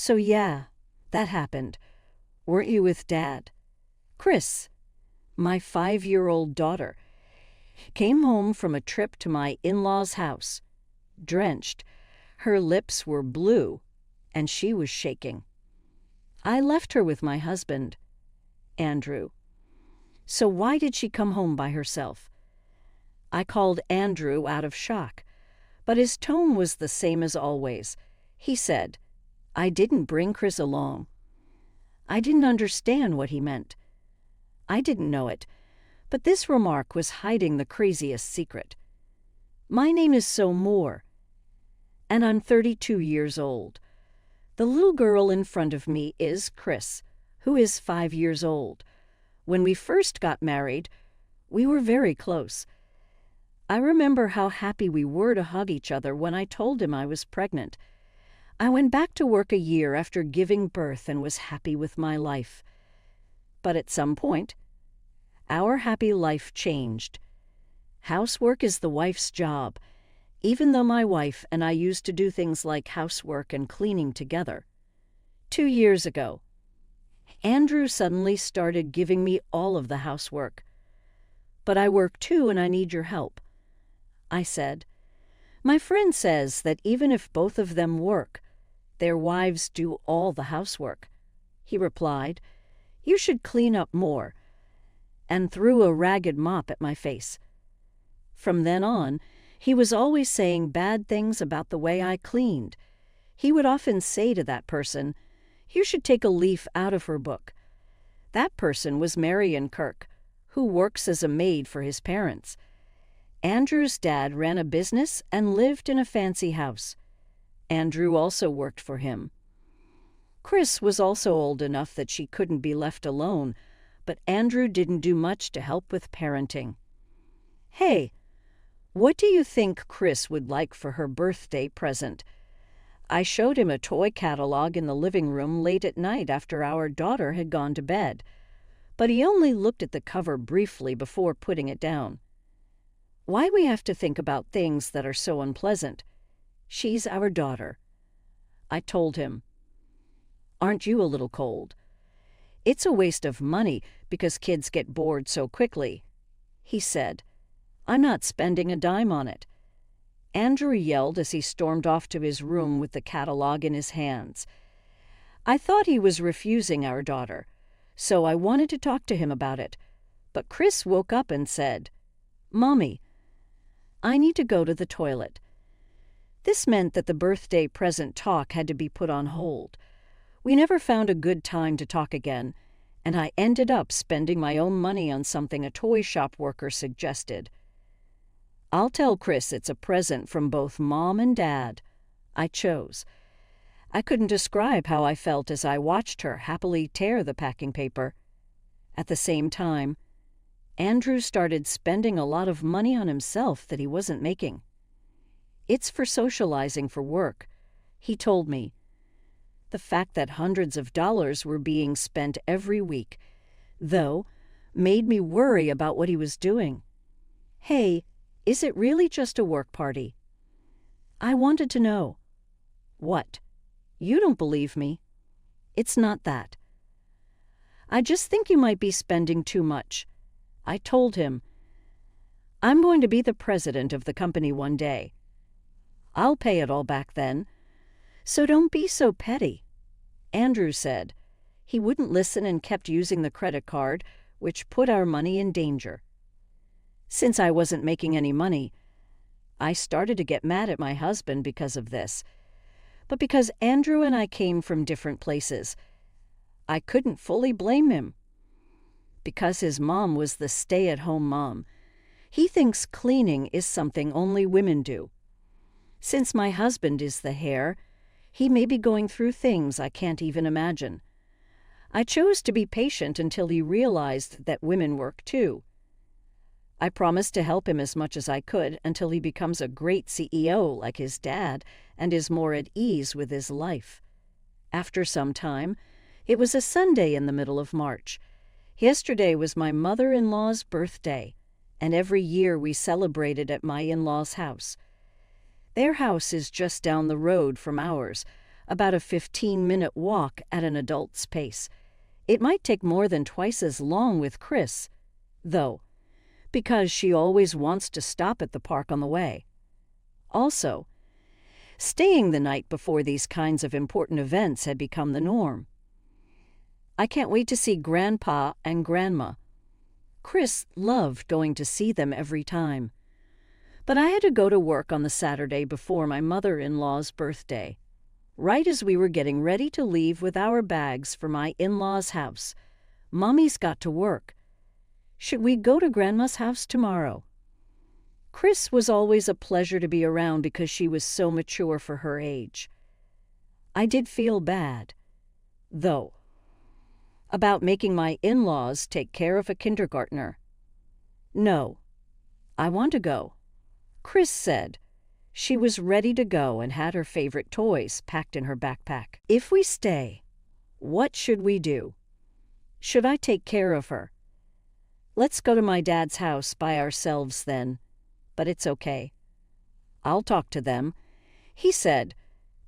So yeah, that happened. Weren't you with Dad? Chris, my 5-year-old daughter, came home from a trip to my in-laws' house, drenched. Her lips were blue, and she was shaking. I left her with my husband, Andrew. So why did she come home by herself? I called Andrew out of shock, but his tone was the same as always. He said, "I didn't bring Chris along." I didn't understand what he meant. I didn't know it, but this remark was hiding the craziest secret. My name is So Moore, and I'm 32 years old. The little girl in front of me is Chris, who is 5 years old. When we first got married, we were very close. I remember how happy we were to hug each other when I told him I was pregnant. I went back to work a year after giving birth and was happy with my life. But at some point, our happy life changed. Housework is the wife's job, even though my wife and I used to do things like housework and cleaning together. 2 years ago, Andrew suddenly started giving me all of the housework. "But I work too and I need your help," I said. "My friend says that even if both of them work, their wives do all the housework." He replied, "You should clean up more," and threw a ragged mop at my face. From then on, he was always saying bad things about the way I cleaned. He would often say to that person, "You should take a leaf out of her book." That person was Marion Kirk, who works as a maid for his parents. Andrew's dad ran a business and lived in a fancy house. Andrew also worked for him. Chris was also old enough that she couldn't be left alone, but Andrew didn't do much to help with parenting. "Hey, what do you think Chris would like for her birthday present?" I showed him a toy catalog in the living room late at night after our daughter had gone to bed, but he only looked at the cover briefly before putting it down. Why we have to think about things that are so unpleasant? She's our daughter. I told him. "Aren't you a little cold? It's a waste of money because kids get bored so quickly." He said, "I'm not spending a dime on it." Andrew yelled as he stormed off to his room with the catalog in his hands. I thought he was refusing our daughter, so I wanted to talk to him about it. But Chris woke up and said, "Mommy, I need to go to the toilet." This meant that the birthday present talk had to be put on hold. We never found a good time to talk again, and I ended up spending my own money on something a toy shop worker suggested. "I'll tell Chris it's a present from both Mom and Dad." I chose. I couldn't describe how I felt as I watched her happily tear the packing paper. At the same time, Andrew started spending a lot of money on himself that he wasn't making. "It's for socializing for work," he told me. The fact that hundreds of dollars were being spent every week, though, made me worry about what he was doing. "Hey, is it really just a work party?" I wanted to know. "What? You don't believe me?" "It's not that. I just think you might be spending too much." I told him, "I'm going to be the president of the company one day. I'll pay it all back then, so don't be so petty." Andrew said he wouldn't listen and kept using the credit card, which put our money in danger. Since I wasn't making any money, I started to get mad at my husband because of this. But because Andrew and I came from different places, I couldn't fully blame him. Because his mom was the stay-at-home mom, he thinks cleaning is something only women do. Since my husband is the hair, he may be going through things I can't even imagine. I chose to be patient until he realized that women work too. I promised to help him as much as I could until he becomes a great CEO like his dad and is more at ease with his life. After some time, it was a Sunday in the middle of March. Yesterday was my mother-in-law's birthday, and every year we celebrated at my in-laws' house. Their house is just down the road from ours, about a 15-minute walk at an adult's pace. It might take more than twice as long with Chris, though, because she always wants to stop at the park on the way. Also, staying the night before these kinds of important events had become the norm. I can't wait to see Grandpa and Grandma. Chris loved going to see them every time. But I had to go to work on the Saturday before my mother-in-law's birthday. Right as we were getting ready to leave with our bags for my in-law's house, Mommy's got to work. Should we go to Grandma's house tomorrow? Chris was always a pleasure to be around because she was so mature for her age. I did feel bad, though, about making my in-laws take care of a kindergartner. No, I want to go, Chris said. She was ready to go and had her favorite toys packed in her backpack. If we stay, what should we do? Should I take care of her? Let's go to my dad's house by ourselves then, but it's okay. I'll talk to them, he said,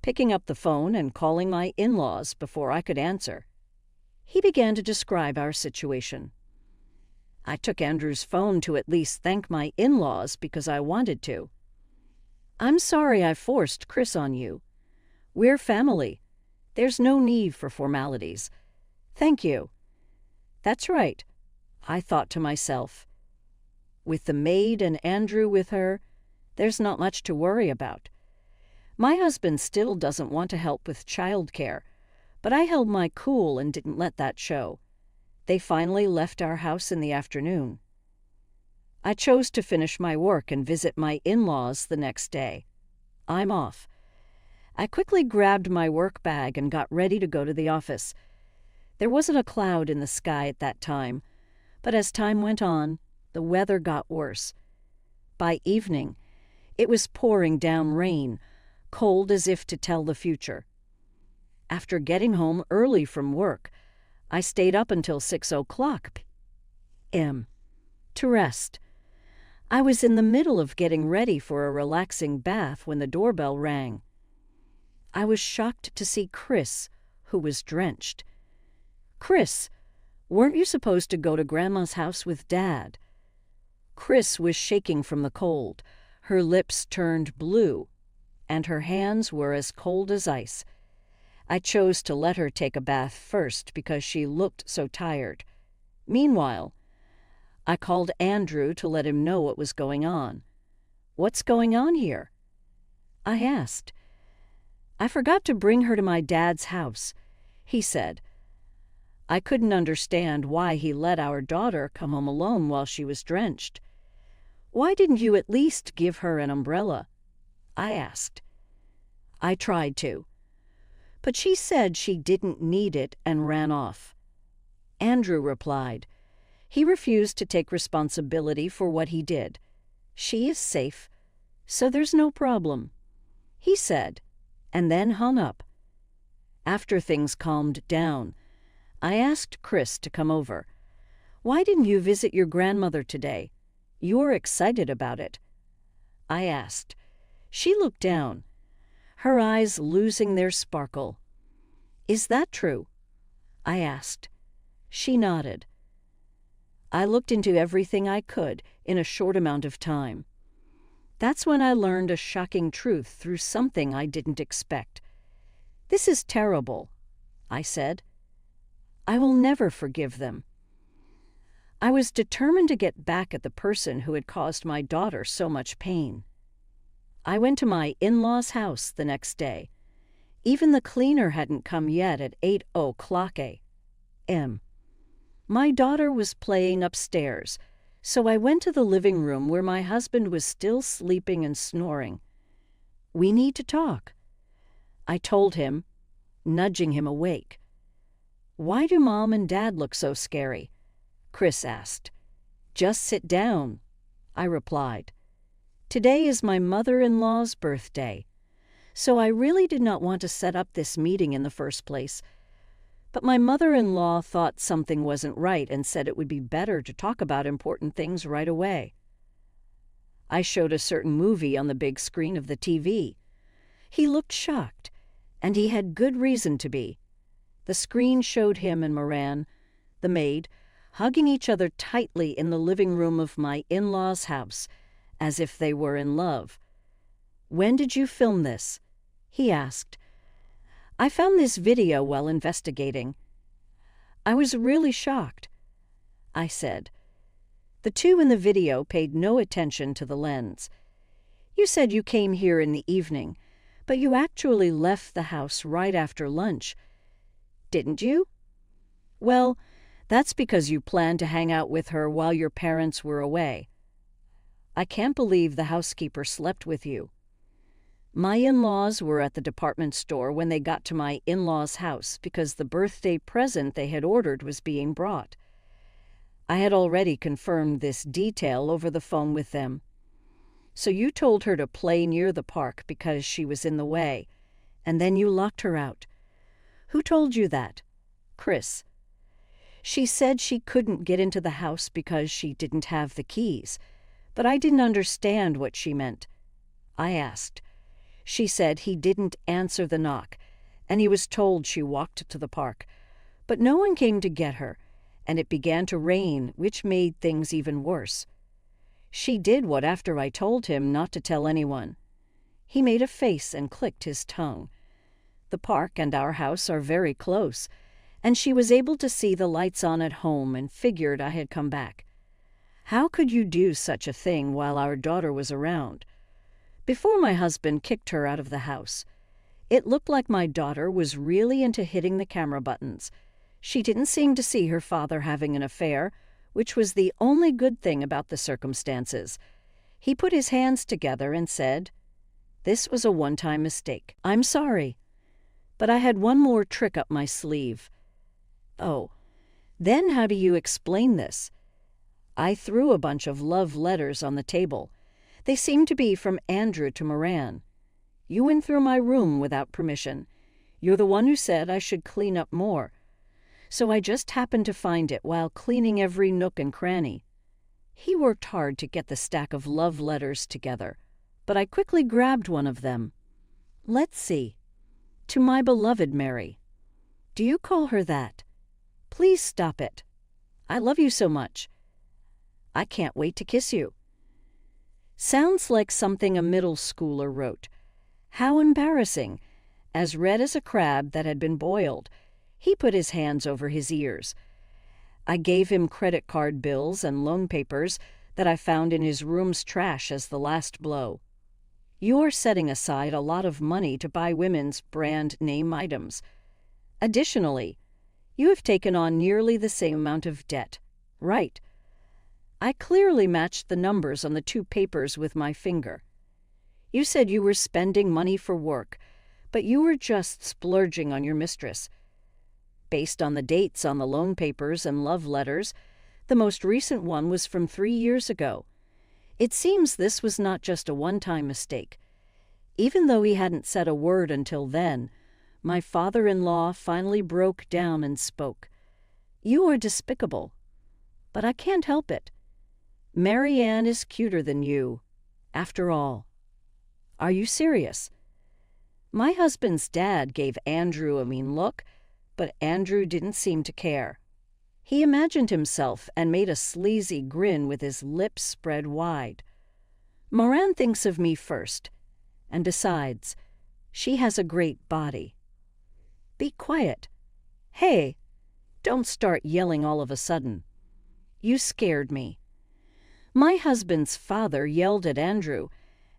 picking up the phone and calling my in-laws before I could answer. He began to describe our situation. I took Andrew's phone to at least thank my in-laws because I wanted to. I'm sorry I forced Chris on you. We're family. There's no need for formalities. Thank you. That's right, I thought to myself. With the maid and Andrew with her, there's not much to worry about. My husband still doesn't want to help with childcare, but I held my cool and didn't let that show. They finally left our house in the afternoon. I chose to finish my work and visit my in-laws the next day. I'm off. I quickly grabbed my work bag and got ready to go to the office. There wasn't a cloud in the sky at that time, but as time went on, the weather got worse. By evening, it was pouring down rain, cold as if to tell the future. After getting home early from work, I stayed up until 6:00 p.m. to rest. I was in the middle of getting ready for a relaxing bath when the doorbell rang. I was shocked to see Chris, who was drenched. Chris, weren't you supposed to go to Grandma's house with Dad? Chris was shaking from the cold. Her lips turned blue, and her hands were as cold as ice. I chose to let her take a bath first because she looked so tired. Meanwhile, I called Andrew to let him know what was going on. What's going on here? I asked. I forgot to bring her to my dad's house, he said. I couldn't understand why he let our daughter come home alone while she was drenched. Why didn't you at least give her an umbrella? I asked. I tried to, but she said she didn't need it and ran off. Andrew replied. He refused to take responsibility for what he did. She is safe, so there's no problem, he said, and then hung up. After things calmed down, I asked Chris to come over. Why didn't you visit your grandmother today? You're excited about it, I asked. She looked down, her eyes losing their sparkle. Is that true? I asked. She nodded. I looked into everything I could in a short amount of time. That's when I learned a shocking truth through something I didn't expect. This is terrible, I said. I will never forgive them. I was determined to get back at the person who had caused my daughter so much pain. I went to my in-laws' house the next day. Even the cleaner hadn't come yet at 8:00 a.m. My daughter was playing upstairs, so I went to the living room where my husband was still sleeping and snoring. We need to talk, I told him, nudging him awake. Why do Mom and Dad look so scary? Chris asked. Just sit down, I replied. Today is my mother-in-law's birthday, so I really did not want to set up this meeting in the first place. But my mother-in-law thought something wasn't right and said it would be better to talk about important things right away. I showed a certain movie on the big screen of the TV. He looked shocked, And he had good reason to be. The screen showed him and Moran, the maid, hugging each other tightly in the living room of my in-laws' house, as if they were in love. "When did you film this?" he asked. "I found this video while investigating." "I was really shocked," I said. The two in the video paid no attention to the lens. "You said you came here in the evening, but you actually left the house right after lunch. Didn't you?" "Well, that's because you planned to hang out with her while your parents were away." "I can't believe the housekeeper slept with you." My in-laws were at the department store when they got to my in-laws' house because the birthday present they had ordered was being brought. I had already confirmed this detail over the phone with them. "So you told her to play near the park because she was in the way, and then you locked her out. Who told you that?" "Chris. She said she couldn't get into the house because she didn't have the keys, but I didn't understand what she meant. I asked. She said he didn't answer the knock, and he was told she walked to the park, but no one came to get her, and it began to rain, which made things even worse. She did what after I told him not to tell anyone." He made a face and clicked his tongue. "The park and our house are very close, and she was able to see the lights on at home and figured I had come back. How could you do such a thing while our daughter was around? Before my husband kicked her out of the house, it looked like my daughter was really into hitting the camera buttons. She didn't seem to see her father having an affair, which was the only good thing about the circumstances." He put his hands together and said, "This was a one-time mistake. I'm sorry. But I had one more trick up my sleeve." "Oh, then how do you explain this?" I threw a bunch of love letters on the table. They seemed to be from Andrew to Moran. "You went through my room without permission. You're the one who said I should clean up more. So I just happened to find it while cleaning every nook and cranny." He worked hard to get the stack of love letters together, but I quickly grabbed one of them. "Let's see. To my beloved Mary. Do you call her that? Please stop it. I love you so much. I can't wait to kiss you." Sounds like something a middle schooler wrote. How embarrassing. As red as a crab that had been boiled. He put his hands over his ears. I gave him credit card bills and loan papers that I found in his room's trash as the last blow. "You're setting aside a lot of money to buy women's brand name items. Additionally, you have taken on nearly the same amount of debt." "Right." I clearly matched the numbers on the two papers with my finger. "You said you were spending money for work, but you were just splurging on your mistress. Based on the dates on the loan papers and love letters, the most recent one was from 3 years ago. It seems this was not just a one-time mistake. Even though he hadn't said a word until then, my father-in-law finally broke down and spoke. "You are despicable. But I can't help it. Mary Ann is cuter than you, after all." "Are you serious?" My husband's dad gave Andrew a mean look, but Andrew didn't seem to care. He imagined himself and made a sleazy grin with his lips spread wide. "Moran thinks of me first. And besides, she has a great body." "Be quiet. Hey, don't start yelling all of a sudden. You scared me." My husband's father yelled at Andrew,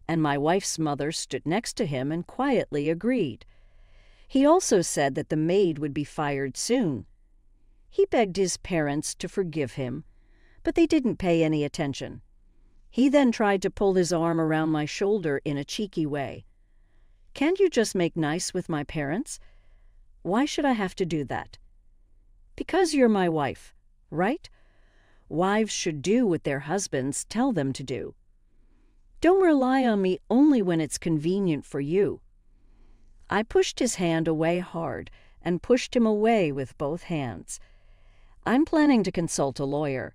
and my wife's mother stood next to him and quietly agreed. He also said that the maid would be fired soon. He begged his parents to forgive him, but they didn't pay any attention. He then tried to pull his arm around my shoulder in a cheeky way. "Can't you just make nice with my parents? Why should I have to do that?" "Because you're my wife, right? Wives should do what their husbands tell them to do. Don't rely on me only when it's convenient for you." I pushed his hand away hard and pushed him away with both hands. "I'm planning to consult a lawyer."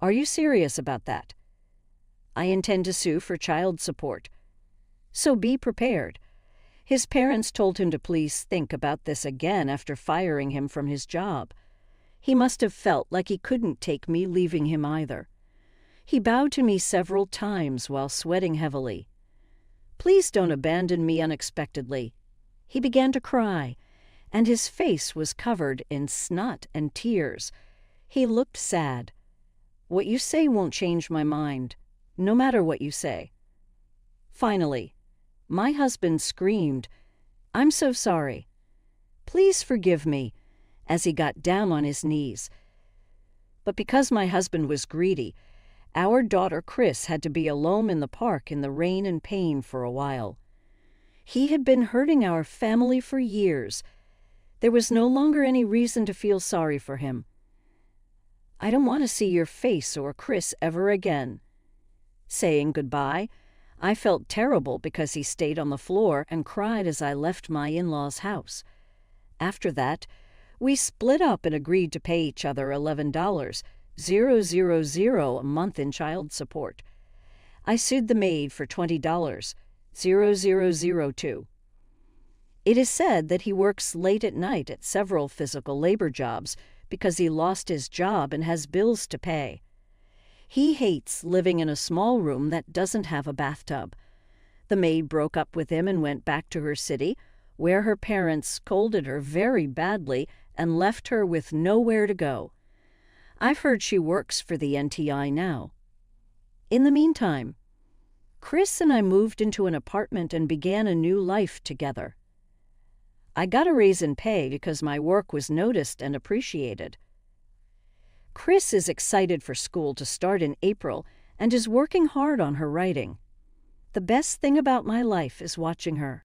"Are you serious about that?" "I intend to sue for child support." "So be prepared. His parents told him to please think about this again after firing him from his job. He must have felt like he couldn't take me leaving him either. He bowed to me several times while sweating heavily. "Please don't abandon me unexpectedly." He began to cry, and his face was covered in snot and tears. He looked sad. "What you say won't change my mind, no matter what you say." Finally, my husband screamed, "I'm so sorry. Please forgive me," as he got down on his knees. But because my husband was greedy, our daughter Chris had to be alone in the park in the rain and pain for a while. He had been hurting our family for years. There was no longer any reason to feel sorry for him. "I don't want to see your face or Chris ever again." Saying goodbye, I felt terrible because he stayed on the floor and cried as I left my in-laws' house. After that, we split up and agreed to pay each other $11,000 a month in child support. I sued the maid for $20,002. It is said that he works late at night at several physical labor jobs because he lost his job and has bills to pay. He hates living in a small room that doesn't have a bathtub. The maid broke up with him and went back to her city, where her parents scolded her very badly and left her with nowhere to go. I've heard she works for the NTI now. In the meantime, Chris and I moved into an apartment and began a new life together. I got a raise in pay because my work was noticed and appreciated. Chris is excited for school to start in April and is working hard on her writing. The best thing about my life is watching her.